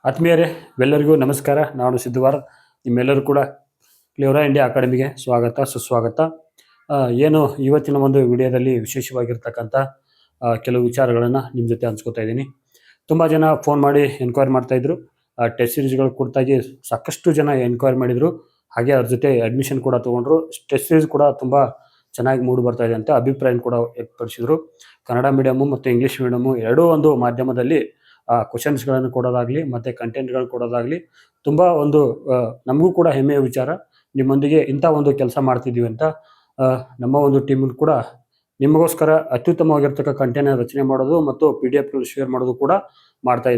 ಆತ್ಮೀಯರೇ, ಎಲ್ಲರಿಗೂ ನಮಸ್ಕಾರ. ನಾನು ಸಿದ್ಧವಾರ. ನಿಮ್ಮೆಲ್ಲರೂ ಕೂಡ ಕ್ಲಿಯೋರಾ ಇಂಡಿಯಾ ಅಕಾಡೆಮಿಗೆ ಸ್ವಾಗತ ಸುಸ್ವಾಗತ. ಏನು ಇವತ್ತಿನ ಒಂದು ವಿಡಿಯೋದಲ್ಲಿ ವಿಶೇಷವಾಗಿರ್ತಕ್ಕಂಥ ಕೆಲವು ವಿಚಾರಗಳನ್ನು ನಿಮ್ಮ ಜೊತೆ ಹಂಚ್ಕೋತಾ ಇದ್ದೀನಿ. ತುಂಬ ಜನ ಫೋನ್ ಮಾಡಿ ಎನ್ಕ್ವೈರಿ ಮಾಡ್ತಾಯಿದ್ರು. ಟೆಸ್ಟ್ ಸೀರೀಸ್ಗಳು ಕುರಿತಾಗಿ ಸಾಕಷ್ಟು ಜನ ಎನ್ಕ್ವೈರಿ ಮಾಡಿದರು. ಹಾಗೆ ಅವ್ರ ಜೊತೆ ಅಡ್ಮಿಷನ್ ಕೂಡ ತೊಗೊಂಡ್ರು. ಟೆಸ್ಟ್ ಸೀರೀಸ್ ಕೂಡ ತುಂಬ ಚೆನ್ನಾಗಿ ಮೂಡಿ ಬರ್ತಾ ಇದೆ ಅಂತ ಅಭಿಪ್ರಾಯ ಕೂಡ ವ್ಯಕ್ತಪಡಿಸಿದರು. ಕನ್ನಡ ಮೀಡಿಯಮು ಮತ್ತು ಇಂಗ್ಲೀಷ್ ಮೀಡಿಯಮು ಎರಡೂ ಒಂದು ಮಾಧ್ಯಮದಲ್ಲಿ ಕ್ವಶನ್ಸ್ಗಳನ್ನು ಕೊಡೋದಾಗಲಿ ಮತ್ತು ಕಂಟೆಂಟ್ಗಳು ಕೊಡೋದಾಗಲಿ ತುಂಬ ಒಂದು ನಮಗೂ ಕೂಡ ಹೆಮ್ಮೆಯ ವಿಚಾರ. ನಿಮ್ಮೊಂದಿಗೆ ಇಂಥ ಒಂದು ಕೆಲಸ ಮಾಡ್ತಿದ್ದೀವಿ ಅಂತ ನಮ್ಮ ಒಂದು ಟೀಮನ್ನು ಕೂಡ ನಿಮಗೋಸ್ಕರ ಅತ್ಯುತ್ತಮವಾಗಿರ್ತಕ್ಕ ಕಂಟೆಂಟ್ನ ರಚನೆ ಮಾಡೋದು ಮತ್ತು PDF ಶೇರ್ ಮಾಡೋದು ಕೂಡ ಮಾಡ್ತಾ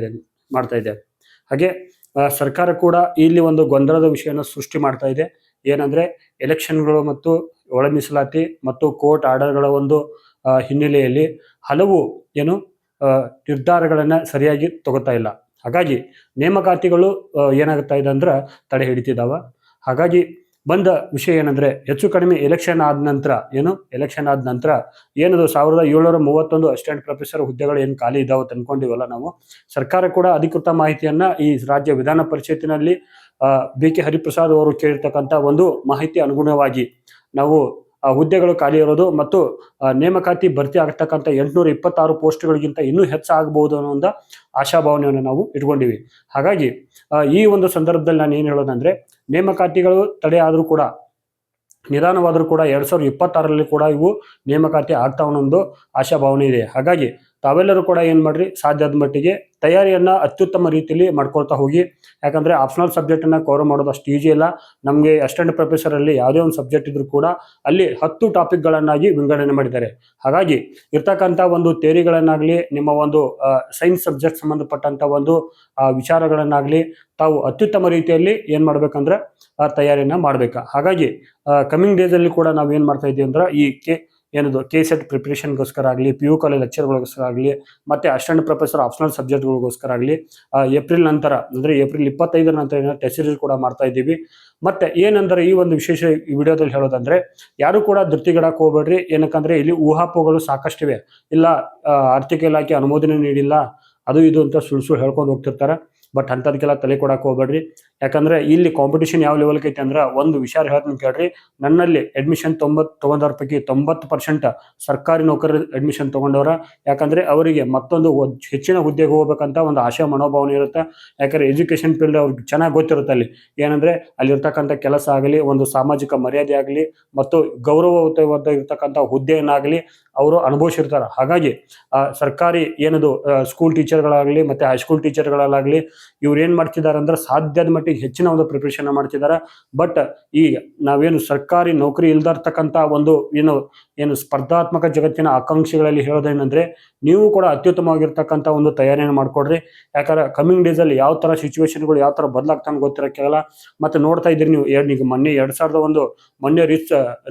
ಇದೆ. ಹಾಗೆ ಸರ್ಕಾರ ಕೂಡ ಇಲ್ಲಿ ಒಂದು ಗೊಂದಲದ ವಿಷಯನ ಸೃಷ್ಟಿ ಮಾಡ್ತಾ ಇದೆ. ಏನಂದರೆ ಎಲೆಕ್ಷನ್ಗಳು ಮತ್ತು ಒಳ ಮೀಸಲಾತಿ ಮತ್ತು ಕೋರ್ಟ್ ಆರ್ಡರ್ಗಳ ಒಂದು ಹಿನ್ನೆಲೆಯಲ್ಲಿ ಹಲವು ನಿರ್ಧಾರಗಳನ್ನು ಸರಿಯಾಗಿ ತಗೋತಾ ಇಲ್ಲ. ಹಾಗಾಗಿ ನೇಮಕಾತಿಗಳು ಏನಾಗ್ತಾ ಇದೆ ಅಂದ್ರೆ ತಡೆ ಹಿಡಿತಿದ್ದಾವೆ. ಹಾಗಾಗಿ ಬಂದ ವಿಷಯ ಏನಂದರೆ ಹೆಚ್ಚು ಕಡಿಮೆ ಎಲೆಕ್ಷನ್ ಆದ ನಂತರ ಏನದು 1731 ಅಸಿಸ್ಟೆಂಟ್ ಪ್ರೊಫೆಸರ್ ಹುದ್ದೆಗಳು ಏನು ಖಾಲಿ ಇದ್ದಾವೆ ತಂದ್ಕೊಂಡಿವಲ್ಲ ನಾವು, ಸರ್ಕಾರ ಕೂಡ ಅಧಿಕೃತ ಮಾಹಿತಿಯನ್ನು ಈ ರಾಜ್ಯ ವಿಧಾನ ಪರಿಷತ್ತಿನಲ್ಲಿ BK ಹರಿಪ್ರಸಾದ್ ಅವರು ಕೇಳಿರ್ತಕ್ಕಂಥ ಒಂದು ಮಾಹಿತಿ ಅನುಗುಣವಾಗಿ ನಾವು ಹುದ್ದೆಗಳು ಖಾಲಿ ಇರೋದು ಮತ್ತು ನೇಮಕಾತಿ ಭರ್ತಿ ಆಗ್ತಕ್ಕಂಥ 826 ಪೋಸ್ಟ್ಗಳಿಗಿಂತ ಇನ್ನೂ ಹೆಚ್ಚಾಗಬಹುದು ಅನ್ನೋ ಒಂದು ಆಶಾಭಾವನೆಯನ್ನು ನಾವು ಇಟ್ಕೊಂಡಿವಿ. ಹಾಗಾಗಿ ಈ ಒಂದು ಸಂದರ್ಭದಲ್ಲಿ ನಾನು ಏನು ಹೇಳೋದಂದರೆ, ನೇಮಕಾತಿಗಳು ತಡೆ ಆದರೂ ಕೂಡ ನಿಧಾನವಾದರೂ ಕೂಡ 2026ರಲ್ಲಿ ಕೂಡ ಇವು ನೇಮಕಾತಿ ಆಗ್ತಾವ ಅನ್ನೋ ಒಂದು ಆಶಾಭಾವನೆ ಇದೆ. ಹಾಗಾಗಿ ತಾವೆಲ್ಲರೂ ಕೂಡ ಏನು ಮಾಡ್ರಿ, ಸಾಧ್ಯದ ಮಟ್ಟಿಗೆ ತಯಾರಿಯನ್ನು ಅತ್ಯುತ್ತಮ ರೀತಿಯಲ್ಲಿ ಮಾಡ್ಕೊಳ್ತಾ ಹೋಗಿ. ಯಾಕಂದರೆ ಆಪ್ಷನಲ್ ಸಬ್ಜೆಕ್ಟನ್ನು ಕವರ್ ಮಾಡೋದು ಅಷ್ಟು ಈಜಿ ಇಲ್ಲ. ನಮಗೆ ಅಸಿಸ್ಟೆಂಟ್ ಪ್ರೊಫೆಸರಲ್ಲಿ ಯಾವುದೇ ಒಂದು ಸಬ್ಜೆಕ್ಟ್ ಇದ್ರೂ ಕೂಡ ಅಲ್ಲಿ 10 ಟಾಪಿಕ್ಗಳನ್ನಾಗಿ ವಿಂಗಡಣೆ ಮಾಡಿದ್ದಾರೆ. ಹಾಗಾಗಿ ಇರ್ತಕ್ಕಂಥ ಒಂದು ಥಿಯರಿಗಳನ್ನಾಗಲಿ, ನಿಮ್ಮ ಒಂದು ಸೈನ್ಸ್ ಸಬ್ಜೆಕ್ಟ್ ಸಂಬಂಧಪಟ್ಟಂಥ ಒಂದು ವಿಚಾರಗಳನ್ನಾಗಲಿ ತಾವು ಅತ್ಯುತ್ತಮ ರೀತಿಯಲ್ಲಿ ಏನು ಮಾಡಬೇಕಂದ್ರೆ ತಯಾರಿಯನ್ನು ಮಾಡಬೇಕು. ಹಾಗಾಗಿ ಕಮಿಂಗ್ ಡೇಸಲ್ಲಿ ಕೂಡ ನಾವು ಏನು ಮಾಡ್ತಾ ಇದ್ದೀವಿ ಅಂದ್ರೆ ಈ KSET ಪ್ರಿಪ್ರೇಷನ್ಗೋಸ್ಕರ ಆಗಲಿ, PU ಕಾಲೇಜ್ ಲೆಕ್ಚರ್ಗಳಿಗೋಸ್ಕರ ಆಗಲಿ, ಮತ್ತು ಅಸಿಸ್ಟೆಂಟ್ ಪ್ರೊಫೆಸರ್ ಆಪ್ಷನಲ್ ಸಬ್ಜೆಕ್ಟ್ಗಳಿಗೋಸ್ಕರ ಆಗಲಿ ಏಪ್ರಿಲ್ ನಂತರ ಅಂದರೆ ಏಪ್ರಿಲ್ 25 ನಂತರ ಟೆಸ್ಟ್ ಸೀರೀಸ್ ಕೂಡ ಮಾಡ್ತಾ ಇದ್ದೀವಿ. ಮತ್ತು ಏನಂದರೆ ಈ ಒಂದು ವಿಶೇಷ ವಿಡಿಯೋದಲ್ಲಿ ಹೇಳೋದಂದರೆ, ಯಾರು ಕೂಡ ಧೃತಿಗೆಡಕ್ಕೆ ಹೋಗ್ಬೇಡ್ರಿ. ಏನಕ್ಕಂದರೆ ಇಲ್ಲಿ ಊಹಾಪೋಹಗಳು ಸಾಕಷ್ಟಿವೆ. ಇಲ್ಲ ಆರ್ಥಿಕ ಇಲಾಖೆ ಅನುಮೋದನೆ ನೀಡಿಲ್ಲ, ಅದು ಇದು ಅಂತ ಸುಳ್ಳು ಹೇಳ್ಕೊಂಡು ಹೋಗ್ತಿರ್ತಾರೆ. ಬಟ್ ಅಂಥದಕ್ಕೆಲ್ಲ ತಲೆ ಕೊಡಕ್ಕೆ ಹೋಗ್ಬೇಡ್ರಿ. ಯಾಕಂದರೆ ಇಲ್ಲಿ ಕಾಂಪಿಟೇಷನ್ ಯಾವ ಲೆವೆಲ್ಗೆ ಐತೆ ಅಂದ್ರೆ, ಒಂದು ವಿಚಾರ ಹೇಳ್ತೀನಿ ಕೇಳ್ರಿ. ನನ್ನಲ್ಲಿ ಅಡ್ಮಿಷನ್ ತೊಗೊಂಡವ್ರ ಪೈಕಿ 90% ಸರ್ಕಾರಿ ನೌಕರರು ಅಡ್ಮಿಷನ್ ತೊಗೊಂಡವ್ರ. ಯಾಕಂದರೆ ಅವರಿಗೆ ಮತ್ತೊಂದು ಹೆಚ್ಚಿನ ಹುದ್ದೆಗೆ ಹೋಗ್ಬೇಕಂತ ಒಂದು ಆಶಯ ಮನೋಭಾವನೆ ಇರುತ್ತೆ. ಯಾಕಂದರೆ ಎಜುಕೇಷನ್ ಫೀಲ್ಡ್ ಅವ್ರಿಗೆ ಚೆನ್ನಾಗಿ ಗೊತ್ತಿರುತ್ತೆ. ಏನಂದರೆ ಅಲ್ಲಿರ್ತಕ್ಕಂಥ ಕೆಲಸ ಆಗಲಿ, ಒಂದು ಸಾಮಾಜಿಕ ಮರ್ಯಾದೆ ಆಗಲಿ ಮತ್ತು ಗೌರವಯುತವಾದ ಇರ್ತಕ್ಕಂಥ ಹುದ್ದೆಯನ್ನಾಗಲಿ ಅವರು ಅನುಭವಿಸಿರ್ತಾರೆ. ಹಾಗಾಗಿ ಸರ್ಕಾರಿ ಸ್ಕೂಲ್ ಟೀಚರ್ಗಳಾಗಲಿ ಮತ್ತು ಹೈಸ್ಕೂಲ್ ಟೀಚರ್ಗಳಾಗಲಿ ಇವ್ರು ಏನು ಮಾಡ್ತಿದ್ದಾರೆ ಅಂದ್ರೆ ಸಾಧ್ಯದ ಮಟ್ಟಿಗೆ ಹೆಚ್ಚಿನ ಒಂದು ಪ್ರಿಪ್ರೇಷನ್ ಮಾಡ್ತಿದ್ದಾರೆ. ಬಟ್ ಈಗ ನಾವೇನು ಸರ್ಕಾರಿ ನೌಕರಿ ಇಲ್ದಿರ್ತಕ್ಕಂಥ ಒಂದು ಏನು ಸ್ಪರ್ಧಾತ್ಮಕ ಜಗತ್ತಿನ ಆಕಾಂಕ್ಷೆಗಳಲ್ಲಿ ಹೇಳೋದೇನೆಂದರೆ, ನೀವು ಕೂಡ ಅತ್ಯುತ್ತಮವಾಗಿರ್ತಕ್ಕಂಥ ಒಂದು ತಯಾರಿಯನ್ನು ಮಾಡ್ಕೊಡ್ರಿ. ಯಾಕಂದ್ರೆ ಕಮಿಂಗ್ ಡೇಸಲ್ಲಿ ಯಾವ ಥರ ಸಿಚುವೇಶನ್ಗಳು ಯಾವ ಥರ ಬದಲಾಗ್ತಾನೆ ಗೊತ್ತಿರೋಕ್ಕಾಗಲ್ಲ. ಮತ್ತು ನೋಡ್ತಾ ಇದ್ದೀರಿ ನೀವು, ಈಗ ಮೊನ್ನೆ 2001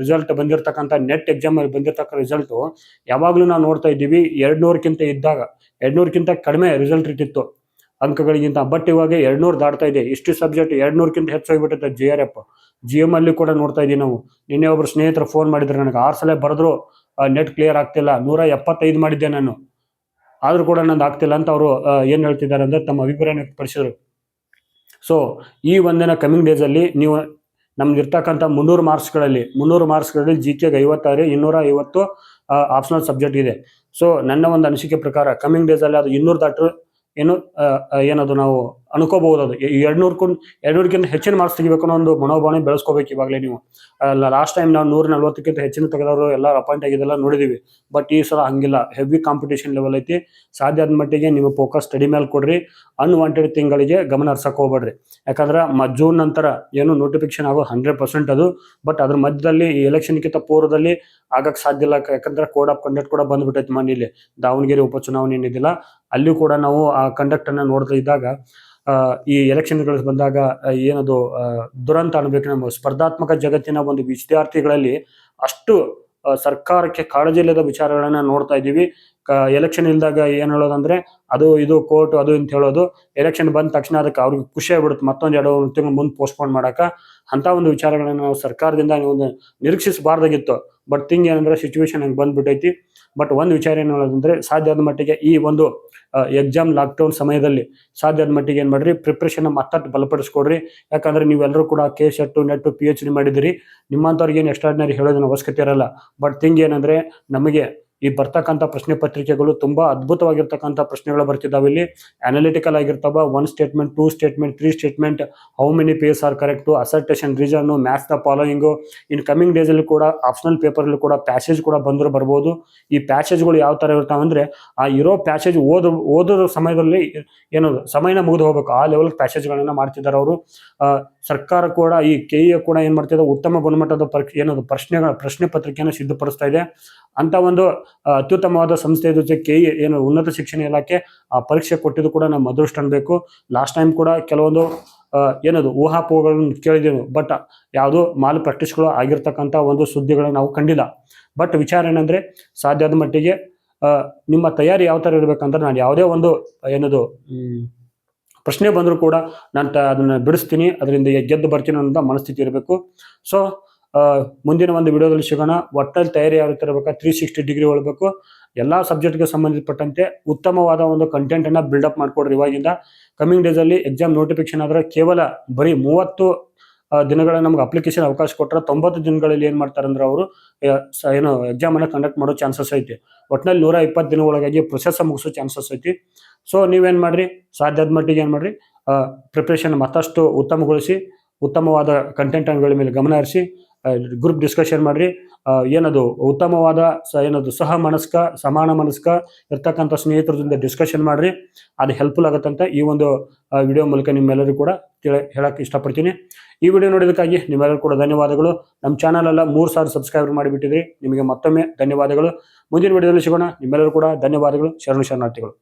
ರಿಸಲ್ಟ್ ಬಂದಿರತಕ್ಕಂಥ ನೆಟ್ ಎಕ್ಸಾಮಲ್ಲಿ ಬಂದಿರತಕ್ಕ ರಿಸಲ್ಟು ಯಾವಾಗಲೂ ನಾವು ನೋಡ್ತಾ ಇದ್ದೀವಿ 200ಕ್ಕಿಂತ ಕಡಿಮೆ ರಿಸಲ್ಟ್ ಇಟ್ಟಿತ್ತು ಅಂಕಗಳಿಗಿಂತ. ಬಟ್ ಇವಾಗ 200 ದಾಟ್ತಾ ಇದೆ. ಇಷ್ಟು ಸಬ್ಜೆಕ್ಟ್ 200ಕ್ಕಿಂತ ಹೆಚ್ಚು ಹೋಗಿಬಿಟ್ಟೈತೆ. GRF GM ಅಲ್ಲಿ ಕೂಡ ನೋಡ್ತಾ ಇದ್ದೀವಿ ನಾವು. ನಿನ್ನೆ ಒಬ್ಬರು ಸ್ನೇಹಿತರು ಫೋನ್ ಮಾಡಿದ್ರು ನನಗೆ, 6 ಸಲ ಬರೆದ್ರು ನೆಟ್ ಕ್ಲಿಯರ್ ಆಗ್ತಿಲ್ಲ, 175 ಮಾಡಿದ್ದೆ ನಾನು, ಆದರೂ ಕೂಡ ನಂದು ಆಗ್ತಿಲ್ಲ ಅಂತ ಅವರು ಏನು ಹೇಳ್ತಿದ್ದಾರೆ ಅಂದರೆ ತಮ್ಮ ಅಭಿಪ್ರಾಯ ವ್ಯಕ್ತಪಡಿಸಿದರು. ಸೊ ಈ ಒಂದಿನ ಕಮಿಂಗ್ ಡೇಸಲ್ಲಿ ನೀವು ನಮ್ಗಿರ್ತಕ್ಕಂಥ 300 ಮಾರ್ಕ್ಸ್ಗಳಲ್ಲಿ GKಗೆ 56, 250 ಆಪ್ಷನಲ್ ಸಬ್ಜೆಕ್ಟ್ ಇದೆ. ಸೊ ನನ್ನ ಒಂದು ಅನಿಸಿಕೆ ಪ್ರಕಾರ ಕಮಿಂಗ್ ಡೇಸಲ್ಲಿ ಅದು 200 ದಾಟರು ಏನದು ನಾವು ಅನ್ಕೋಬಹುದು. ಅದು 200ಕ್ಕಿಂತ ಹೆಚ್ಚಿನ ಮಾರ್ಕ್ಸ್ ತೆಗಿಬೇಕು ಅನ್ನೋ ಒಂದು ಮನೋಭಾವನೆ ಬೆಳೆಸ್ಕೋಬೇಕು ಇವಾಗಲೇ ನೀವು. ಲಾಸ್ಟ್ ಟೈಮ್ ನಾವು 140ಕ್ಕಿಂತ ಹೆಚ್ಚಿನ ತೆಗೆದವರು ಎಲ್ಲ ಅಪಾಯಿಂಟ್ ಆಗಿದ್ದೆಲ್ಲ ನೋಡಿದ್ದೀವಿ. ಬಟ್ ಈ ಸಲ ಹಂಗಿಲ್ಲ, ಹೆವಿ ಕಾಂಪಿಟೇಷನ್ ಲೆವೆಲ್ ಐತಿ. ಸಾಧ್ಯ ಆದ ಮಟ್ಟಿಗೆ ನೀವು ಫೋಕಸ್ ಸ್ಟಡಿ ಮೇಲೆ ಕೊಡ್ರಿ. ಅನ್ವಾಂಟೆಡ್ ತಿಂಗಳಿಗೆ ಗಮನ ಹರ್ಸಕ್ಕೆ ಹೋಗ್ಬೇಡ್ರಿ. ಯಾಕಂದ್ರೆ ಜೂನ್ ನಂತರ ನೋಟಿಫಿಕೇಶನ್ ಆಗೋ 100% ಅದು. ಬಟ್ ಅದ್ರ ಮಧ್ಯದಲ್ಲಿ ಈ ಎಲೆಕ್ಷನ್ಗಿಂತ ಪೂರ್ವದಲ್ಲಿ ಆಗಕ್ಕೆ ಸಾಧ್ಯ ಇಲ್ಲ. ಯಾಕಂದ್ರೆ ಕೋಡ್ ಆಫ್ ಕಂಡಕ್ಟ್ ಕೂಡ ಬಂದ್ಬಿಟ್ಟೈತೆ ಮನೇಲಿ. ದಾವಣಗೆರೆ ಉಪಚುನಾವಣೆ ಏನಿದ್ದಿಲ್ಲ ಅಲ್ಲಿ ಕೂಡ ನಾವು ಆ ಕಂಡಕ್ಟನ್ನು ನೋಡ್ತಾ ಇದ್ದಾಗ ಈ ಎಲೆಕ್ಷನ್ಗಳು ಬಂದಾಗ ದುರಂತ ಅನ್ಬೇಕು. ನಮ್ಮ ಸ್ಪರ್ಧಾತ್ಮಕ ಜಗತ್ತಿನ ಒಂದು ವಿದ್ಯಾರ್ಥಿಗಳಲ್ಲಿ ಅಷ್ಟು ಸರ್ಕಾರಕ್ಕೆ ಕಾಳಜಿ ಇಲ್ಲದ ವಿಚಾರಗಳನ್ನ ನೋಡ್ತಾ ಇದ್ದೀವಿ. ಎಲೆಕ್ಷನ್ ಇಲ್ದಾಗ ಏನು ಹೇಳೋದಂದ್ರೆ ಅದು ಇದು ಕೋರ್ಟ್ ಅದು ಅಂತ ಹೇಳೋದು. ಎಲೆಕ್ಷನ್ ಬಂದ ತಕ್ಷಣ ಅದಕ್ಕೆ ಅವ್ರಿಗೆ ಖುಷಿ ಆಗ್ಬಿಡುತ್ತೆ, ಮತ್ತೊಂದು 2 ತಿಂಗಳು ಮುಂದೆ ಪೋಸ್ಟ್ಪೋನ್ ಮಾಡಕ್ಕೆ. ಅಂಥ ಒಂದು ವಿಚಾರಗಳನ್ನು ನಾವು ಸರ್ಕಾರದಿಂದ ನಿರೀಕ್ಷಿಸಬಾರ್ದಾಗಿತ್ತು. ಬಟ್ ಥಿಂಗ್ ಏನಂದ್ರೆ ಸಿಚುವೇಶನ್ ಹಂಗೆ ಬಂದ್ಬಿಟ್ಟೈತಿ. ಬಟ್ ಒಂದು ವಿಚಾರ ಏನು ಹೇಳೋದಂದ್ರೆ ಸಾಧ್ಯ ಆದ ಮಟ್ಟಿಗೆ ಈ ಒಂದು ಎಕ್ಸಾಮ್ ಲಾಕ್ಡೌನ್ ಸಮಯದಲ್ಲಿ ಸಾಧ್ಯ ಆದ ಮಟ್ಟಿಗೆ ಏನು ಮಾಡ್ರಿ, ಪ್ರಿಪ್ರೇಷನ್ ಮತ್ತಷ್ಟು ಬಲಪಡಿಸ್ಕೊಡ್ರಿ. ಯಾಕಂದ್ರೆ ನೀವೆಲ್ಲರೂ ಕೂಡ KCET, NET, PhD ಮಾಡಿದಿರಿ. ನಿಮ್ಮಂಥವ್ರಿಗೆ ಏನು ಎಕ್ಸ್ಟ್ರಾರ್ಡಿನರಿ ಹೇಳೋದನ್ನ ಅವಶ್ಯಕತೆ ಇರಲ್ಲ. ಬಟ್ ಥಿಂಗ್ ಏನಂದ್ರೆ ನಮಗೆ ಈ ಬರ್ತಕ್ಕಂಥ ಪ್ರಶ್ನೆ ಪತ್ರಿಕೆಗಳು ತುಂಬಾ ಅದ್ಭುತವಾಗಿರ್ತಕ್ಕಂಥ ಪ್ರಶ್ನೆಗಳು ಬರ್ತಿದ್ದಾವೆ. ಇಲ್ಲಿ ಅನಾಲಿಟಿಕಲ್ ಆಗಿರ್ತಾವ. 1 statement, 2 statement, 3 statement, how many pairs are correct, assertion, reason, match the following. In coming days ಅಲ್ಲಿ ಕೂಡ ಆಪ್ಷನಲ್ ಪೇಪರ್ ಅಲ್ಲಿ ಕೂಡ ಪ್ಯಾಸೇಜ್ ಕೂಡ ಬಂದ್ರು ಬರ್ಬೋದು. ಈ ಪ್ಯಾಸೇಜ್ಗಳು ಯಾವ ತರ ಇರ್ತಾವಂದ್ರೆ ಆ ಇರೋ ಪ್ಯಾಸೇಜ್ ಓದೋ ಸಮಯದಲ್ಲಿ ಏನದು ಸಮಯನ ಮುಗಿದು ಹೋಗ್ಬೇಕು, ಆ ಲೆವೆಲ್ ಪ್ಯಾಸೇಜ್ಗಳನ್ನ ಮಾಡ್ತಿದ್ದಾರೆ ಅವರು. ಸರ್ಕಾರ ಕೂಡ ಈ KE ಕೂಡ ಏನ್ ಮಾಡ್ತಿದೆ, ಉತ್ತಮ ಗುಣಮಟ್ಟದ ಏನದು ಪ್ರಶ್ನೆ ಪತ್ರಿಕೆಯನ್ನು ಸಿದ್ಧಪಡಿಸ್ತಾ ಇದೆ. ಅಂತ ಒಂದು ಅತ್ಯುತ್ತಮವಾದ ಸಂಸ್ಥೆ ಜೊತೆ KE ಏನು ಉನ್ನತ ಶಿಕ್ಷಣ ಇಲಾಖೆ ಆ ಪರೀಕ್ಷೆ ಕೊಟ್ಟಿದ್ದು ಕೂಡ ನಮ್ಮ ಅದೃಷ್ಟ ಅನ್ಬೇಕು. ಲಾಸ್ಟ್ ಟೈಮ್ ಕೂಡ ಕೆಲವೊಂದು ಏನದು ಊಹಾಪೋಹಗಳನ್ನು ಕೇಳಿದೆವು. ಬಟ್ ಯಾವುದೋ ಮಾಲ್ ಪ್ರಾಕ್ಟೀಸ್ಗಳು ಆಗಿರ್ತಕ್ಕಂಥ ಒಂದು ಸುದ್ದಿಗಳನ್ನ ನಾವು ಕಂಡಿಲ್ಲ. ಬಟ್ ವಿಚಾರ ಏನಂದ್ರೆ ಸಾಧ್ಯ ಆದ ಮಟ್ಟಿಗೆ ನಿಮ್ಮ ತಯಾರಿ ಯಾವ ತರ ಇರ್ಬೇಕಂದ್ರೆ, ನಾನು ಯಾವುದೇ ಒಂದು ಏನದು ಪ್ರಶ್ನೆ ಬಂದರೂ ಕೂಡ ನಾನು ಅದನ್ನ ಬಿಡಿಸ್ತೀನಿ, ಅದರಿಂದ ಗೆದ್ದು ಬರ್ತೀನಿ ಅನ್ನೋ ಮನಸ್ಥಿತಿ ಇರಬೇಕು. ಸೊ ಮುಂದಿನ ಒಂದು ವಿಡಿಯೋದಲ್ಲಿ ಸಿಗೋಣ. ಒಟ್ಟಲ್ಲಿ ತಯಾರಿ ಯಾವ ರೀತಿ ಇರಬೇಕು, 360 ಡಿಗ್ರಿ ಒಳಬೇಕು. ಎಲ್ಲ ಸಬ್ಜೆಕ್ಟ್ಗೆ ಸಂಬಂಧಪಟ್ಟಂತೆ ಉತ್ತಮವಾದ ಒಂದು ಕಂಟೆಂಟ್ ಅನ್ನ ಬಿಲ್ಡಪ್ ಮಾಡ್ಕೊಡ್ರಿ ಇವಾಗಿಂದ. ಕಮಿಂಗ್ ಡೇಸ್ ಅಲ್ಲಿ ಎಕ್ಸಾಮ್ ನೋಟಿಫಿಕೇಶನ್ ಆದ್ರೆ ಕೇವಲ ಬರೀ 30 ದಿನಗಳ ನಮ್ಗೆ ಅಪ್ಲಿಕೇಶನ್ ಅವಕಾಶ ಕೊಟ್ಟರೆ 90 ದಿನಗಳಲ್ಲಿ ಏನ್ ಮಾಡ್ತಾರೆ ಅಂದ್ರೆ ಅವರು ಏನು ಎಕ್ಸಾಮ್ ಅನ್ನ ಕಂಡಕ್ಟ್ ಮಾಡೋ ಚಾನ್ಸಸ್ ಐತಿ. ಒಟ್ಟಿನಲ್ಲಿ 120 ದಿನ ಒಳಗಾಗಿ ಪ್ರೊಸೆಸ್ ಮುಗಿಸೋ ಚಾನ್ಸಸ್ ಐತಿ. ಸೊ ನೀವೇನ್ ಮಾಡ್ರಿ, ಸಾಧ್ಯ ಆದ ಮಟ್ಟಿಗೆ ಏನ್ ಮಾಡ್ರಿ, ಪ್ರಿಪ್ರೇಷನ್ ಮತ್ತಷ್ಟು ಉತ್ತಮಗೊಳಿಸಿ, ಉತ್ತಮವಾದ ಕಂಟೆಂಟ್ಗಳ ಮೇಲೆ ಗಮನ ಹರಿಸಿ, ಗ್ರೂಪ್ ಡಿಸ್ಕಷನ್ ಮಾಡ್ರಿ. ಏನದು ಉತ್ತಮವಾದ ಏನದು ಸಮಾನ ಮನಸ್ಕ ಇರ್ತಕ್ಕಂಥ ಸ್ನೇಹಿತರ ಜೊತೆ ಡಿಸ್ಕಷನ್ ಮಾಡ್ರಿ. ಅದು ಹೆಲ್ಪ್ಫುಲ್ ಆಗುತ್ತಂತ ಈ ಒಂದು ವಿಡಿಯೋ ಮೂಲಕ ನಿಮ್ಮೆಲ್ಲರೂ ಕೂಡ ಹೇಳಕ್ ಇಷ್ಟಪಡ್ತೀನಿ. ಈ ವಿಡಿಯೋ ನೋಡೋದಕ್ಕಾಗಿ ನಿಮ್ಮೆಲ್ಲರೂ ಕೂಡ ಧನ್ಯವಾದಗಳು. ನಮ್ಮ ಚಾನಲ್ ಎಲ್ಲ 3000 ಸಬ್ಸ್ಕ್ರೈಬರ್ ಮಾಡಿಬಿಟ್ಟಿದ್ರಿ, ನಿಮಗೆ ಮತ್ತೊಮ್ಮೆ ಧನ್ಯವಾದಗಳು. ಮುಂದಿನ ವಿಡಿಯೋದಲ್ಲಿ ಸಿಗೋಣ. ನಿಮ್ಮೆಲ್ಲರೂ ಕೂಡ ಧನ್ಯವಾದಗಳು. ಶರಣಾರ್ಥಿಗಳು.